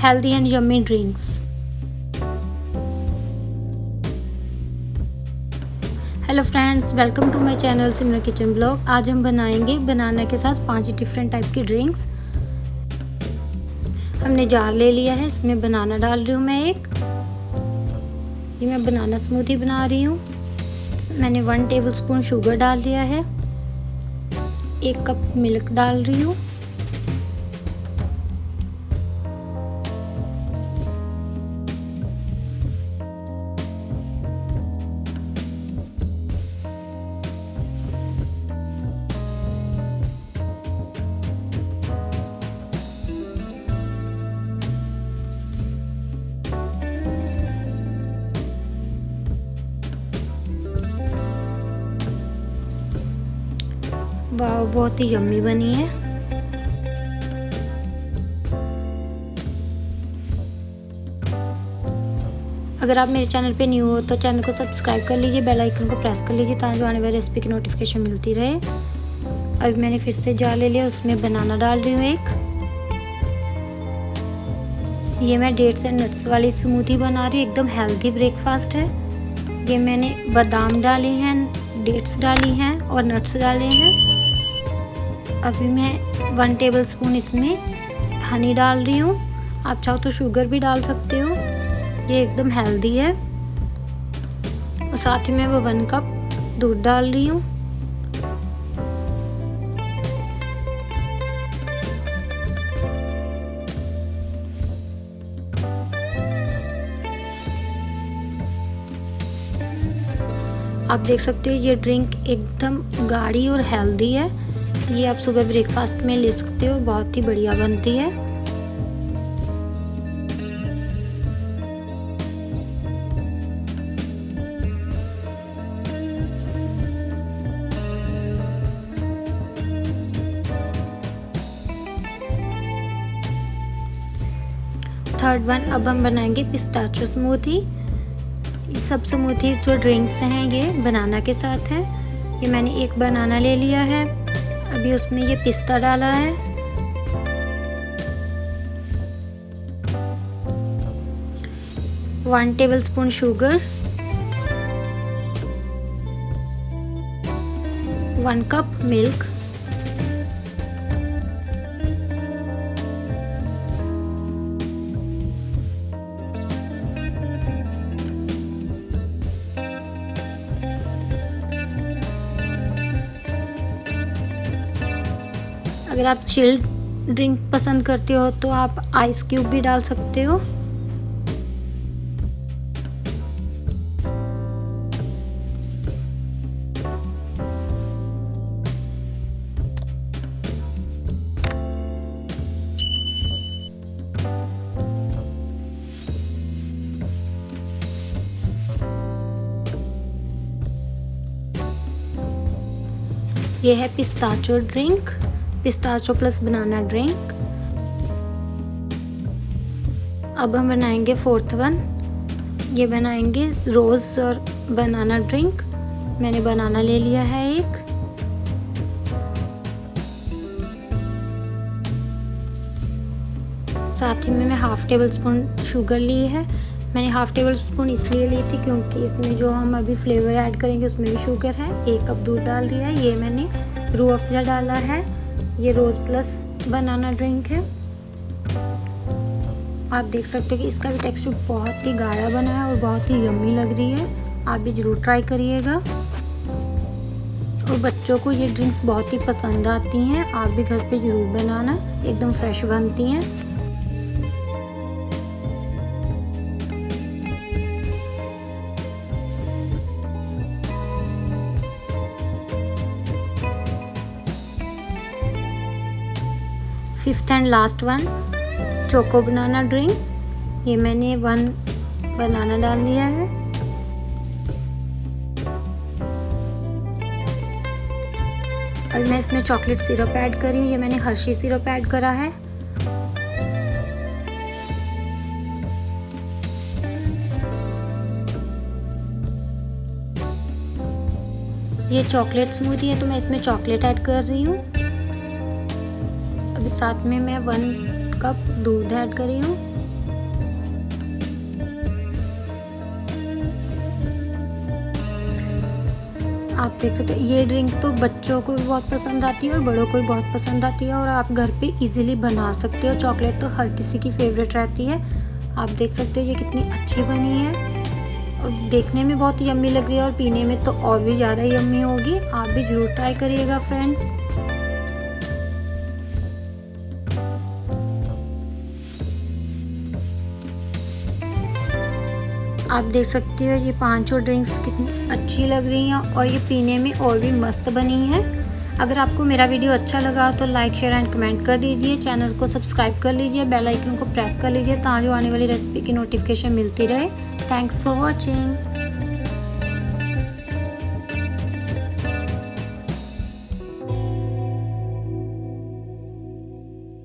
healthy and yummy drinks. Hello friends, welcome to my channel Simran kitchen blog. आज हम बनाएंगे banana के साथ 5 डिफरेंट टाइप की ड्रिंक्स। हमने जार ले लिया है, इसमें बनाना डाल रही हूँ मैं एक। ये मैं बनाना स्मूदी बना रही हूँ। मैंने 1 टेबलस्पून शुगर डाल दिया है। 1 कप मिल्क डाल रही हूँ। वाह, बहुत ही यम्मी बनी है। अगर आप मेरे चैनल पे न्यू हो तो चैनल को सब्सक्राइब कर लीजिए, बेल आइकन को प्रेस कर लीजिए ताकि आने वाली रेसिपी की नोटिफिकेशन मिलती रहे। अब मैंने फिर से जार ले लिया, उसमें बनाना डाल रही हूँ एक। ये मैं डेट्स एंड नट्स वाली स्मूदी बना रही हूँ, एकदम हेल्दी ब्रेकफास्ट है। ये मैंने बादाम डाले हैं, डेट्स डाली हैं और नट्स डाले हैं। अभी मैं 1 टेबलस्पून इसमें हनी डाल रही हूँ। आप चाहो तो शुगर भी डाल सकते हो, ये एकदम हेल्दी है। और साथ ही मैं वो 1 कप दूध डाल रही हूँ। आप देख सकते हो ये ड्रिंक एकदम गाढ़ी और हेल्दी है। ये आप सुबह ब्रेकफास्ट में ले सकते हो, बहुत ही बढ़िया बनती है। थर्ड वन, अब हम बनाएंगे पिस्ताचियो स्मूदी। सब स्मूदीज जो ड्रिंक्स हैं ये बनाना के साथ है। ये मैंने 1 बनाना ले लिया है, अभी उसमें ये पिस्ता डाला है। One tablespoon sugar, 1 cup milk, अगर आप चिल्ड ड्रिंक पसंद करते हो तो आप आइस क्यूब भी डाल सकते हो। ये है पिस्ताचियो ड्रिंक, पिस्ताचियो प्लस बनाना ड्रिंक। अब हम बनाएंगे 4th वन। ये बनाएंगे रोज़ और बनाना ड्रिंक। मैंने बनाना ले लिया है एक। साथ ही में मैं 1/2 टेबलस्पून शुगर ली है। मैंने 1/2 टेबलस्पून इसलिए ली थी क्योंकि इसमें जो हम अभी फ्लेवर ऐड करेंगे उसमें भी शुगर है। 1 कप दूध डाल दिया है। ये मैंने रूह अफ़ज़ा डाला है। ये रोज़ प्लस बनाना ड्रिंक है। आप देख सकते हो कि इसका भी टेक्सचर बहुत ही गाढ़ा बना है और बहुत ही यम्मी लग रही है। आप भी ज़रूर ट्राई करिएगा। और बच्चों को ये ड्रिंक्स बहुत ही पसंद आती हैं। आप भी घर पे ज़रूर बनाना, एकदम फ्रेश बनती हैं। Fifth and last one, choco banana drink. ये मैंने 1 बनाना डाल दिया है। अब मैं इसमें चॉकलेट सिरप ऐड कर रही हूँ। ये मैंने हर्शी सिरप ऐड करा है। ये चॉकलेट स्मूदी है तो मैं इसमें चॉकलेट ऐड कर रही हूँ। अभी साथ में मैं 1 कप दूध ऐड कर रही हूँ। आप देख सकते हैं ये ड्रिंक तो बच्चों को भी बहुत पसंद आती है और बड़ों को भी बहुत पसंद आती है और आप घर पे इजीली बना सकते हो। चॉकलेट तो हर किसी की फेवरेट रहती है। आप देख सकते हो ये कितनी अच्छी बनी है और देखने में बहुत यम्मी लग रही है और पीने में तो और भी ज़्यादा यम्मी होगी। आप भी ज़रूर ट्राई करिएगा फ्रेंड्स। आप देख सकते हो ये पांचों ड्रिंक्स कितनी अच्छी लग रही हैं और ये पीने में और भी मस्त बनी है। अगर आपको मेरा वीडियो अच्छा लगा तो लाइक शेयर एंड कमेंट कर दीजिए। चैनल को सब्सक्राइब कर लीजिए, बेल आइकन को प्रेस कर लीजिए ताकि आने वाली रेसिपी की नोटिफिकेशन मिलती रहे। Thanks for watching.